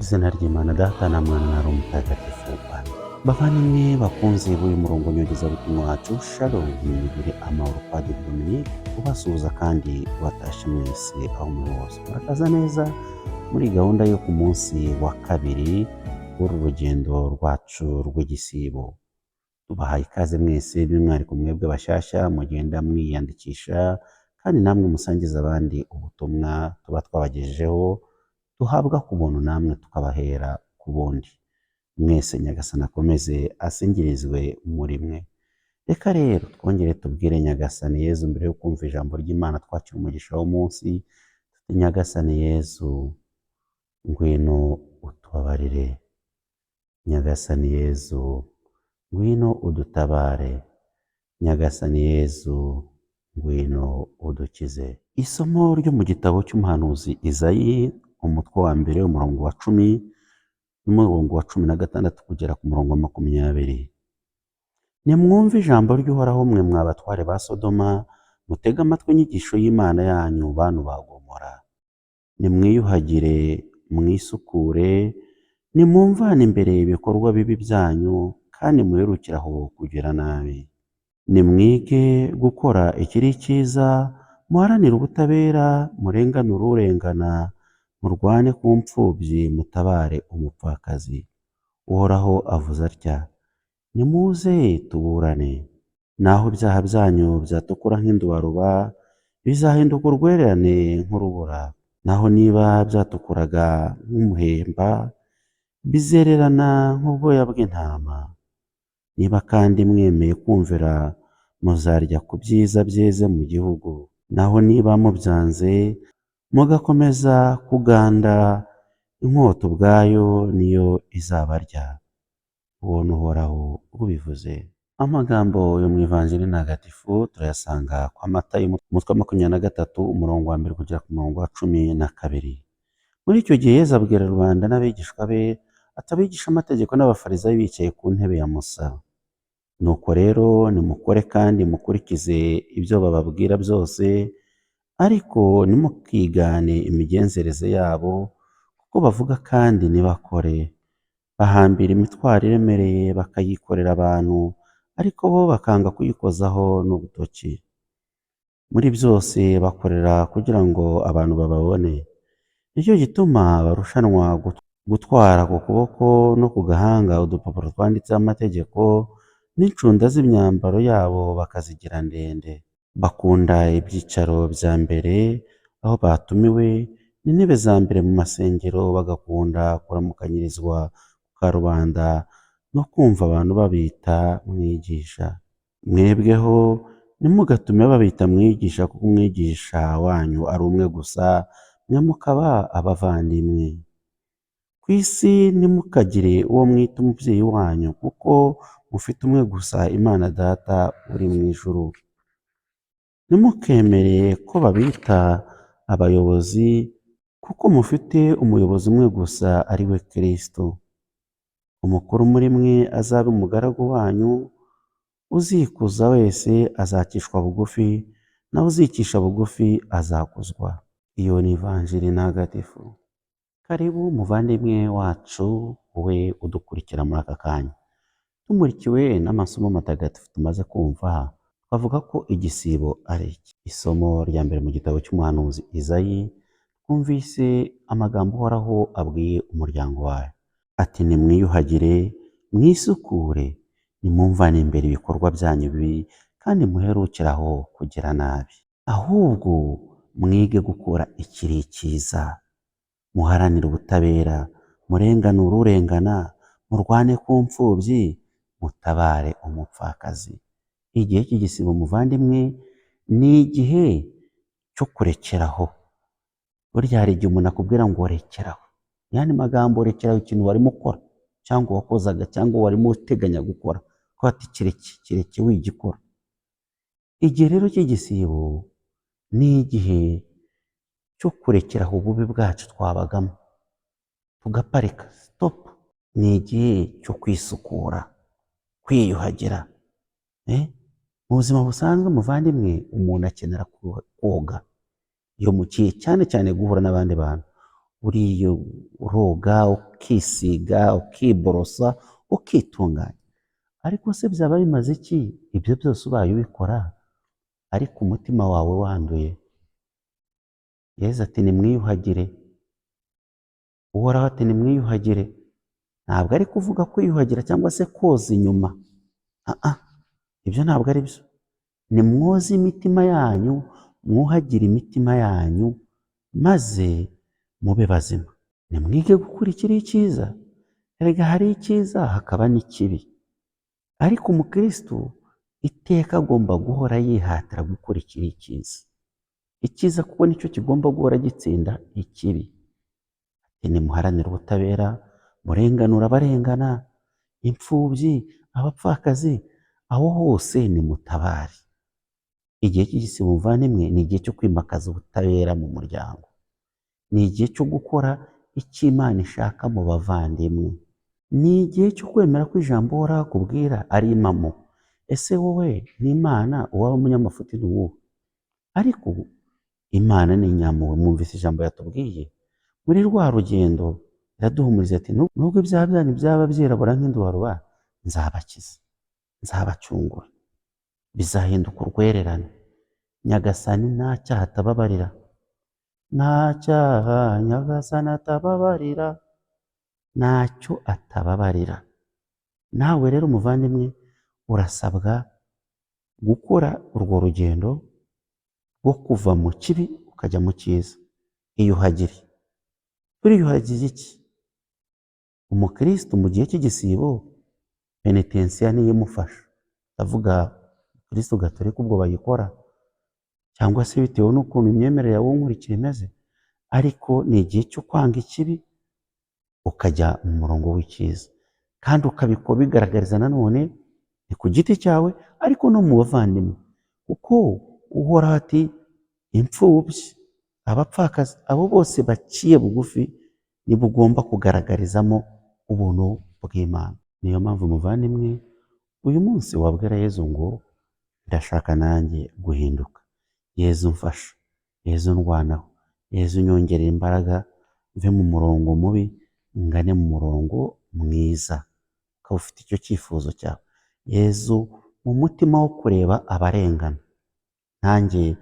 Izina ry'Imana Data na Mwana na Roho Mutagatifu. Amen. Bavandimwe bakunzi b'uyu murongo nyogezabutumwa wacu, Shalom mwibire amahoro Padiri Dominique ubasuhuza kandi ubatashya mwese aho muri hose. Murakaza neza muri gahunda yo ku munsi wa kabiri w'uru rugendo rwacu rw'igisibo. Tubahaye ikaze mwese by'umwihariko mwebwe bashyashya mugenda mwiyandikisha kandi namwe musangiza abandi ubutumwa tuba twabagejejeho, duhabwa ku buntu namwe tukabahera ku bundi. Mwese Nyagasani akomeze asingirizwe muri mwe. Reka rero twongere tubwire Nyagasani Yezu mbere yo kumva ijambo ry'Imana twakira umugisha w'umunsi. Nyagasani Yezu ngwino utubabarire. Nyagasani Yezu ngwino udutabare. Nyagasani Yezu ngwino udukize. Isomo ryo mu gitabo cy'umuhanuzi Izayi, umutwe wa mbere umurongo wa 10 n'umurongo wa 16 kugera ku murongo wa 20. Nimwumve ijambo ry'Uhoraho mwe mwabatware ba Sodoma, mutege amatwi inyigisho y'Imana yanyu bantu ba Gomora. Nimwiyuhagire mwisukure, nimumvane imbere ibikorwa bibi byanyu kandi muherukire aho kugira nabi. Nimwige gukora ikiri cyiza, muharanire ubutabera, murenganure urengana, murwane ku mfubyi, mutabare umupfakazi. Uhoraho avuze atya: nimuze tuburane. Naho ibyaha byanyu byatukura nk'indubaruba, bizahinduka urwererane nk'urubura. Naho niba byatukuraga nk'umuhemba, bizererana nk'ubwoya bw'intama. Niba kandi mwemeye kumvira, muzarya ku byiza byeze mu gihugu. Naho niba mubyanze, mugakomeza kuganda, inkota ubwayo niyo izabarya. Uwo ni Uhoraho ubivuze. Amagambo yo mu Ivanjili ntagatifu turayasanga kwa Matayo umutwe wa 23 umurongo wa 1 kugera ku murongo wa 12. Muri icyo gihe Yezu abwira rubanda n'abigishwa be atabigisha amategeko n'abafarisayo bicaye ku ntebe ya Musa. Nuko rero nimukore kandi mukurikize ibyo bababwira byose, ariko nimukigane imigenzereze yabo, kuko bavuga kandi ntibakore. Bahambira imitwaro iremereye bakayikorera abantu, ariko bo bakanga kuyikozaho n'urutoki. Muri byose bakorera kugira ngo abantu bababone. Nicyo gituma barushanwa gutwara ku kuboko no ku gahanga udupapuro twanditseho amategeko, n'incunda z'imyambaro yabo bakazigira ndende. Bakunda ibyicaro bya mbere aho batumiwe, n'intebe za mbere mu masengero, bagakunda kuramukanyirizwa ku karubanda no kumva abantu babita mwigisha. Mwebweho nimugatume babita mwigisha, kuko umwigisha wanyu ari umwe gusa, mwe mukaba abavandimwe. Ku isi nimukagire uwo mwita umubyeyi wanyu, kuko mufite umwe gusa, Imana Data uri mu ijuru. Ntimukemere ko babita abayobozi, kuko mufite umuyobozi umwe gusa, ari we Kristo. Umukuru muri mwe azabe umugaragu wanyu, uzikuza wese azacishwa bugufi, nawe uzicisha bugufi azakuzwa. Iyo ni Ivanjili ntagatifu. Karibu muvandimwe wacu wowe udukurikira muri aka kanya. Tumurikiwe n'amasomo matagatifu tumaze kumva, twavuga ko igisibo ari iki. Isomo rya mbere mu gitabo cy'umuhanuzi Izayi, twumvise amagambo Uhoraho abwiye umuryango wayo. Ati nimwiyuhagire mwisukure, nimumvane imbere ibikorwa byanyu bibi kandi muherukire aho kugira nabi. Ahubwo mwige gukora ikiri cyiza, muharanire ubutabera, murenganure urengana, murwane ku mfubyi, mutabare umupfakazi. Igihe cy'igisibo muvandimwe ni igihe cyo kurekeraho. Burya hari igihe umuntu akubwira ngo rekeraho, yani magambo rekeraho ikintu warimo ukora cyangwa wakozaga cyangwa warimo uteganya gukora, ko ati kireke wigikora. Igihe rero cy'igisibo ni igihe cyo kurekeraho ububi bwacu twabagamo, tugaparika, stop. Ni igihe cyo kwisukura, kwiyuhagira. Mu buzima busanzwe muvandimwe, umuntu akenera koga iyo mugiye cyane cyane guhura n'abandi bantu. uroga, ukisiga, ukiborosa, ukitunganya. Ariko se byaba bimaze iki ibyo byose ubaye ubikora ariko umutima wawe wanduye? Yesu ati nimwiyuhagire. Uhoraho ati nimwiyuhagire. Ntabwo ari kuvuga kwiyuhagira cyangwa se koza inyuma. Ibyo ntabwo ari byo. Nimwoze imitima yanyu, mwuhagire imitima yanyu, maze mube bazima. Nimwige gukurikira icyiza. Erega hari icyiza hakaba n'ikibi. Ariko umukristo iteka agomba guhora yihatira gukurikira icyiza. Icyiza kuko nicyo kigomba guhora gitsinda ikibi. Nimuharanire ubutabera, murenganura abarengana, imfubyi, abapfakazi, aho hose nimutabare. Igihe cy'igisibo muvandimwe ni igihe cyo kwimakaza ubutabera mu muryango. Ni igihe cyo gukora icyo Imana ishaka mu bavandimwe. Ni igihe cyo kwemera ko ijambo Uhoraho akubwira ari impamo. Ese wowe n'Imana uwaba umunyamafuti ni uwuhe? Ariko Imana ni inyampuhwe. Mwumvise ijambo yatubwiye muri rwa rugendo, iraduhumuriza ati nubwo ibyaha byanyu byaba byirabura nk'indubaruba, nzabakiza, nzabacungura, bizahinduka urwererane. Nyagasani nta cyaha atababarira, nta cyaha Nyagasani atababarira, ntacyo atababarira. Nawe rero muvandimwe urasabwa gukora urwo rugendo rwo kuva mu kibi ukajya mu cyiza. Iyuhagire. Turiyuhagiye iki? Umukristo mu gihe cy'igisibo penitensiya niyo imufasha. Ndavuga Kristo Gatolika ubwo bayikora, cyangwa se bitewe n'ukuntu imyemerere yawe nkurikira imeze. Ariko ni igihe cyo kwanga ikibi ukajya mu murongo w'icyiza, kandi ukabikora bigaragariza nanone ni ku giti cyawe ariko no mu bavandimwe, kuko Uhoraho ati imfubyi, abapfakazi, abo bose baciye bugufi nibo ugomba kugaragarizamo ubuntu bw'Imana. Niyo mpamvu muvandimwe uyu munsi wabwira Yezu ngo ndashaka nanjye guhinduka. Yezu mfasha, Yezu ndwanaho, Yezu nyongerera imbaraga, mve mu murongo mubi ngane mu murongo mwiza. Ukaba ufite icyo cyifuzo cyawe. Yezu mu mutima wo kureba abarengana. Nanjye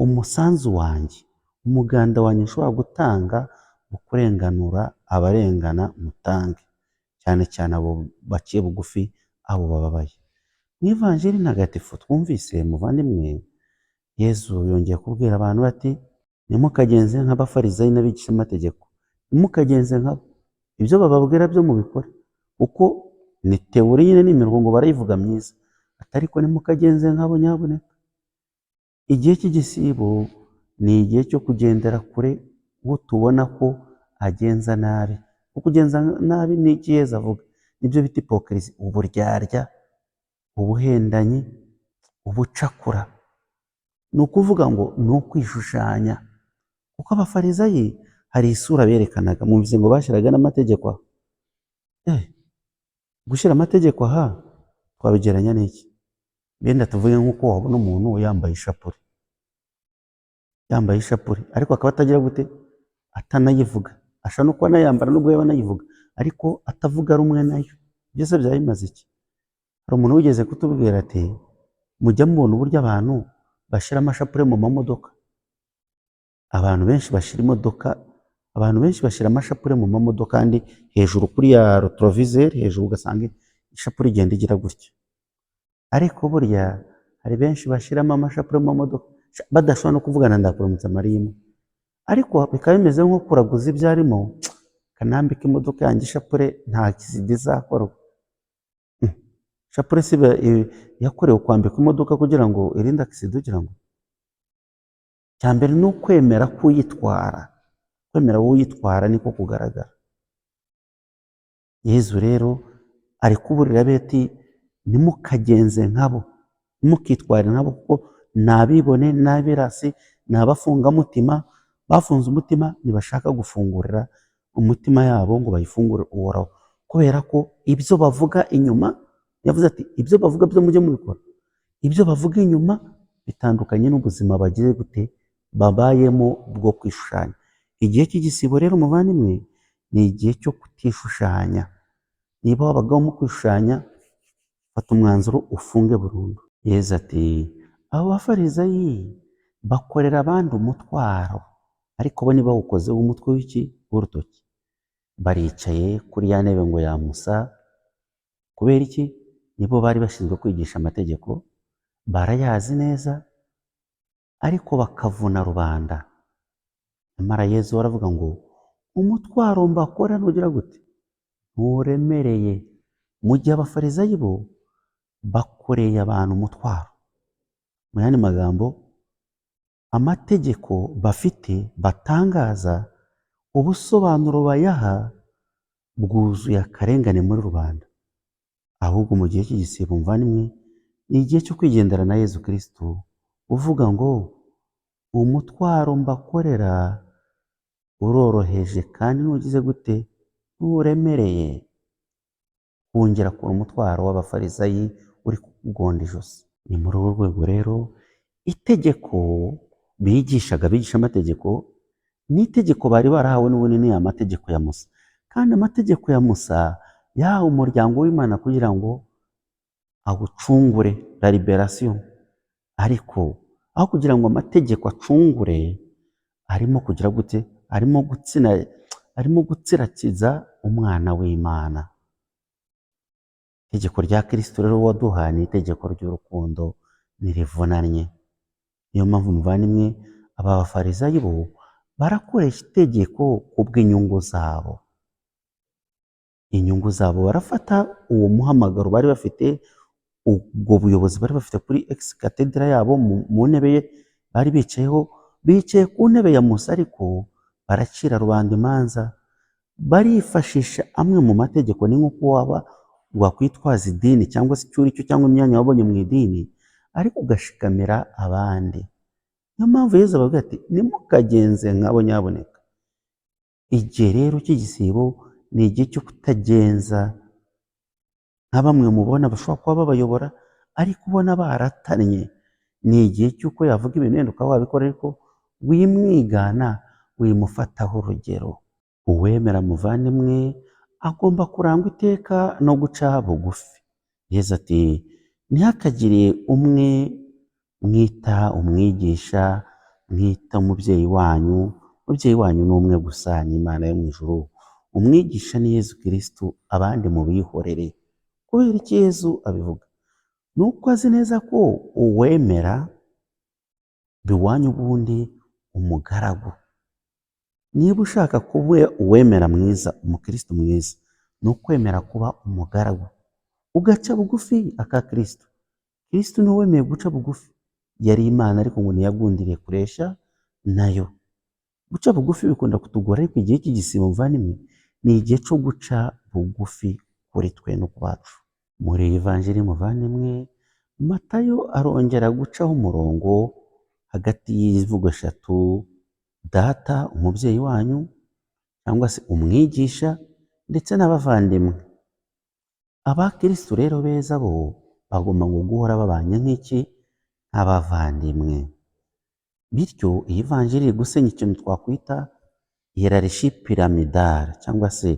umusanzu wanjye, umuganda wanjye nshobora gutanga mu kurenganura abarengana, mutange. Cyane cyane abo baciye bugufi, abo bababaye. Mu Ivanjiri ntagatifu twumvise muvandimwe, Yezu yongeye kubwira abantu bati ntimukagenze nk'abafarisayo n'abigishamategeko, ntimukagenze nkabo. Ibyo bababwira byo mubikore, kuko ni teori nyine n'imirongo ngo barayivuga myiza, ariko ntimukagenze nkabo nyabuneka. Igihe cy'igisibo ni igihe cyo kugendera kure uwo tubona ko agenza nabi. Kugenza nabi ni iki Yezu avuga? Nibyo bita hipokrisi, uburyarya, ubuhendanyi, ubucakura. Ni ukuvuga ngo ni ukwishushanya, kuko abafarisayi hari isura berekanaga. Mwumvise ngo bashyiraga n'amategeko aha. Gushyira amategeko aha twabigeranya n'iki? Benda tuvuge nk'uko wabona umuntu yambaye ishapure, ariko akaba atagira gute, atanayivuga. Ashobora no kuba anayambara nubwo yaba anayivuga, ariko atavuga rumwe nayo. Byose byaba bimaze iki? Hari umuntu wigeze kutubwira ati mujya mubona uburyo abantu bashyira amashapure mu mamodoka. Abantu benshi bashyira amashapure mu mamodoka, kandi hejuru kuri ya retroviseur hejuru ugasanga ishapure igenda igira gutya. Ariko burya hari benshi bashyiramo amashapure mu mamodoka badashobora no kuvugana ndakuramutsa Mariya, ariko bikaba bimeze nko kuraguza ibyo arimo. Kanambika imodoka yanjye ishapure, nta kizidi izakorwa. Ishapure si yakorewe kwambika imodoka kugira ngo irinde akisida? Ugira ngo cya mbere ni ukwemera kuyitwara. Kwemera wowe uyitwara niko kugaragara. Yezu rero ari kuburira beti ntimukagenze nkabo, ntimukitware nkabo, kuko ni abibone, ni abirasi, ni abafungamutima. Bafunze umutima, ntibashaka gufungurira umutima yabo ngo bayifungure Uhoraho, kubera ko ibyo bavuga inyuma, yavuze ati ibyo bavuga byo mujye mubikora. Ibyo bavuga inyuma bitandukanye n'ubuzima bagiye gute babayemo bwo kwishushanya. Igihe cy'igisibo rero muvandimwe ni igihe cyo kutishushanya. Niba wabagamo kwishushanya, fata umwanzuro ufunge burundu. Yezu ati abo bafarizayi bakorera abandi umutwaro, ariko bo ntibawukozeho umutwe w'iki? W'urutoki. Baricaye kuri ya ntebe ngo ya Musa, kubera iki? Nibo bari bashinzwe kwigisha amategeko, barayazi neza, ariko bakavuna rubanda. Nyamara Yezu aravuga ngo umutwaro mbakora ntugira gute? Nturemereye. Mu gihe abafarizayi bo bakoreye abantu umutwaro. Mu yandi magambo, amategeko bafite batangaza, ubusobanuro bayaha bwuzuye akarengane muri rubanda. Ahubwo mu gihe cy'igisibo muvandimwe ni igihe cyo kwigendera na Yezu Kristo, uvuga ngo umutwaro mbakorera uroroheje kandi ntugize gute? Nturemereye. Wongera ku umutwaro w'abafarizayi uri kugonda ijosi. Ni muri urwo rwego rero itegeko bigishaga, bigisha amategeko, n'itegeko bari barahawe n'ubundi ni amategeko ya Musa. Kandi amategeko ya Musa yahawe umuryango w'Imana kugira ngo awucungure, la liberation. Ariko aho kugira ngo amategeko acungure, arimo kugira gute? Arimo gutsirakiza umwana w'Imana. Itegeko rya Kristo rero waduhaye ni itegeko ry'urukundo, ntirivunanye. Niyo mpamvu muvandimwe, aba bafarizayi bo barakoresha itegeko kubw'inyungu zabo. Inyungu zabo barafata uwo muhamagaro bari bafite, ubwo buyobozi bari bafite kuri ex cathedra yabo, mu ntebe ye bari bicayeho, bicaye ku ntebe ya Musa, ariko baracira rubanda imanza, barifashisha amwe mu mategeko. Ni nk'uko waba wakwitwaza idini cyangwa se icyo uri cyo cyangwa imyanya wabonye mu idini, ariko ugashikamira abandi. Niyo mpamvu Yezu avuga ati nimukagenze nk'abo nyaboneka. Igihe rero cy'igisibo ni igihe cyo kutagenza nka bamwe mubona bashobora kuba babayobora, ariko ubona baratannye. Ni igihe cy'uko yavuga ibintu wenda ukaba wabikora, ariko wimwigana, wimufataho urugero. Uwemera muvandimwe agomba kurangwa iteka no guca bugufi. Yezu ati ntihakagire umwe mwita umwigisha, mwita umubyeyi wanyu. Umubyeyi wanyu ni umwe gusa, ni Imana yo mu ijuru. Umwigisha ni Yezu Kristo, abandi mubihorere. Kubera iki Yezu abivuga? Ni uko azi neza ko uwemera biwanyu ubundi umugaragu. Niba ushaka kuba uwemera mwiza, umukristo mwiza, ni ukwemera kuba umugaragu, ugaca bugufi aka Kristo. Kristo ni wemeye guca bugufi. Yari Imana, ariko ngo ntiyagundiriye kuresha nayo. Guca bugufi bikunda kutugora, ariko igihe cy'igisibo muvandimwe ni igihe cyo guca bugufi kuri twe no kwacu. Muri Evanjiri muvandimwe, Matayo arongera gucaho umurongo hagati y'imvugo eshatu: data, umubyeyi wanyu, cyangwa se umwigisha, ndetse n'abavandimwe. Abakristo rero beza bo bagomba ngo guhora babanye nk'iki? Nk'abavandimwe. Bityo iyi Evanjiri iri gusenya ikintu twakwita hierarchie pyramidale, cyangwa se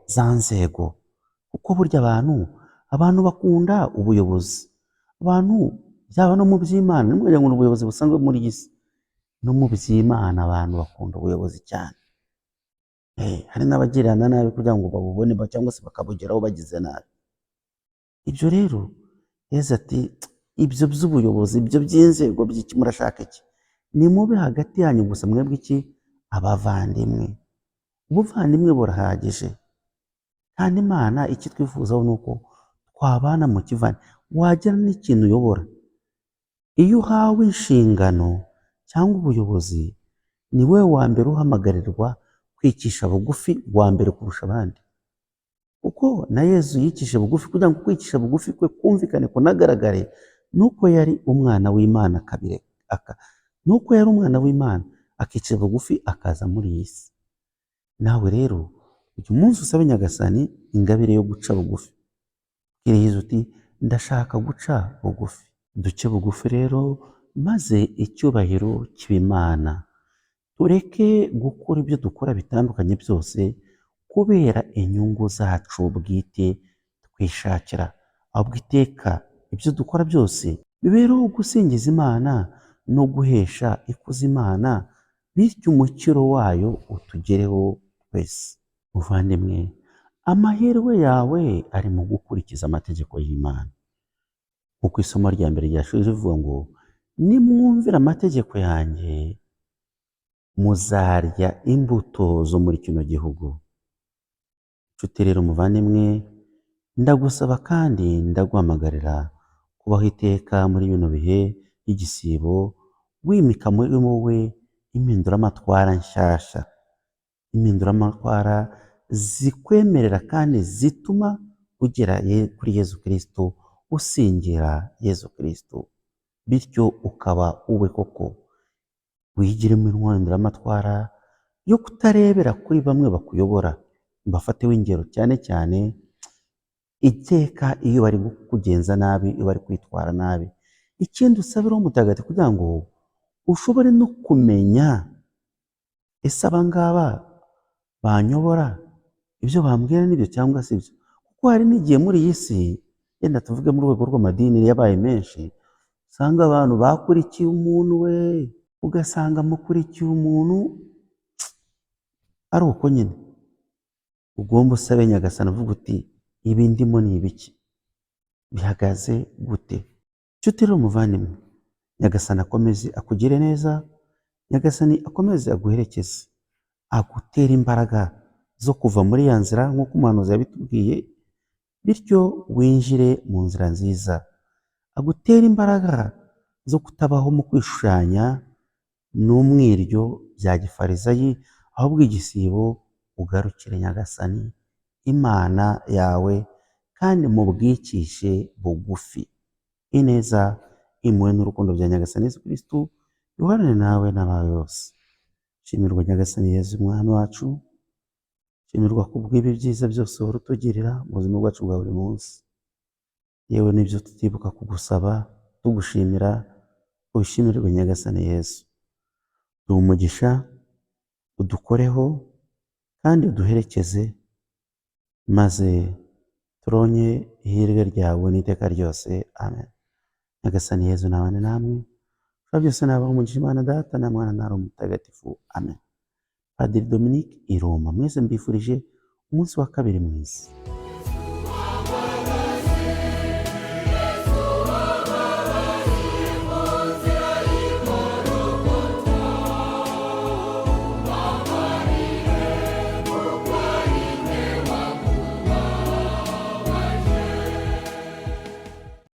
za nzego. Kuko burya abantu bakunda ubuyobozi. Abantu byaba no mu by'Imana, nimwe ngo ubuyobozi busanzwe muri iyi si, no mu by'Imana abantu bakunda ubuyobozi cyane. Hari n'abagirana nabi kugira ngo babubone, cyangwa se bakabugeraho bagize nabi. Ibyo rero Yezu ati ibyo by'ubuyobozi, ibyo by'inzego by'iki murashaka iki? Ni mube hagati yanyu gusa mwebwe iki? Abavandimwe. Ubuvandimwe burahagije. Kandi Imana icyo twifuzaho ni uko twabana mu kivandimwe. Wagira n'ikintu uyobora, iyo uhawe inshingano cyangwa ubuyobozi, ni wowe wa mbere uhamagarirwa kwicisha bugufi, wa mbere kurusha abandi. Kuko na Yezu yicisha bugufi, kugira ngo kwicisha bugufi kwe kumvikane, kunagaragare, nuko yari umwana w'Imana nuko yari umwana w'Imana akicisha bugufi akaza muri iyi si. Nawe rero uyu munsi usabe Nyagasani ingabire yo guca bugufi. Bwira Yezu uti ndashaka guca bugufi. Duce bugufi rero, maze icyubahiro kiba Imana. tureke gukora ibyo dukora bitandukanye byose kubera inyungu zacu bwite twishakira, ahubwo iteka ibyo dukora byose bibereho gusingiza Imana no guhesha ikuzo Imana, bityo umukiro wayo utugereho twese. Muvandimwe, amahirwe yawe ari mu gukurikiza amategeko y'Imana. Nk'uko isomo rya mbere ryashoje rivuga ngo, nimwumvira amategeko yanjye muzarya imbuto zo muri kino gihugu. Nshuti rero muvandimwe, ndagusaba kandi ndaguhamagarira kubaho iteka muri bino bihe by'igisibo, wimika muri wowe impinduramatwara nshyashya, impinduramatwara zikwemerera kandi zituma ugera kuri Yezu Kristo, usingira Yezu Kristo, bityo ukaba uwe koko. Wigire mu impinduramatwara yo kutarebera kuri bamwe bakuyobora, bafateho ingero cyane cyane iteka iyo bari kukugenza nabi, iyo bari kwitwara nabi. Ikindi usabira umutagatifu kugira ngo ushobore no kumenya, ese aba ngaba banyobora, ibyo bambwira n'ibyo cyangwa si byo. Kuko hari n'igihe muri iyi si, yenda tuvuge mu rwego rw'amadini yabaye menshi, usanga abantu bakurikiye umuntu we, ugasanga mukurikiye umuntu ari uko nyine. Ugomba usabe Nyagasani uvuga uti, ibi ndimo ni ibiki, bihagaze gute? Nshuti rero muvandimwe, Nyagasani akomeze akugire neza, Nyagasani akomeze aguherekeze, agutera imbaraga zo kuva muri ya nzira nk'uko umuhanuzi yabitubwiye, bityo winjire mu nzira nziza. Agutera imbaraga zo kutabaho mu kwishushanya n'umwiryo bya gifarisayi, ahubwo igisibo ugarukire Nyagasani Imana yawe, kandi mu bwicishe bugufi. Ineza, impuhwe n'urukundo bya Nyagasani Yezu Kristo bihorane nawe n'abawe bose. Shimirwa Nyagasani Yezu Umwami wacu, shimirwa kubw'ibi byiza byose uhora utugirira mu buzima bwacu bwa buri munsi. Yewe n'ibyo tutibuka kugusaba tugushimira, ubishimirwe Nyagasani Yezu. Duha umugisha, udukoreho kandi uduherekeze, maze turonke ihirwe ryawe n'iteka ryose. Amen. Nyagasani Yezu nabane namwe, ushobora byose nabaho umugisha Imana Data na Mwana na Roho Mutagatifu. Amen. Padiri Dominique i Roma. Mwese mbifurije umunsi wa kabiri mwiza.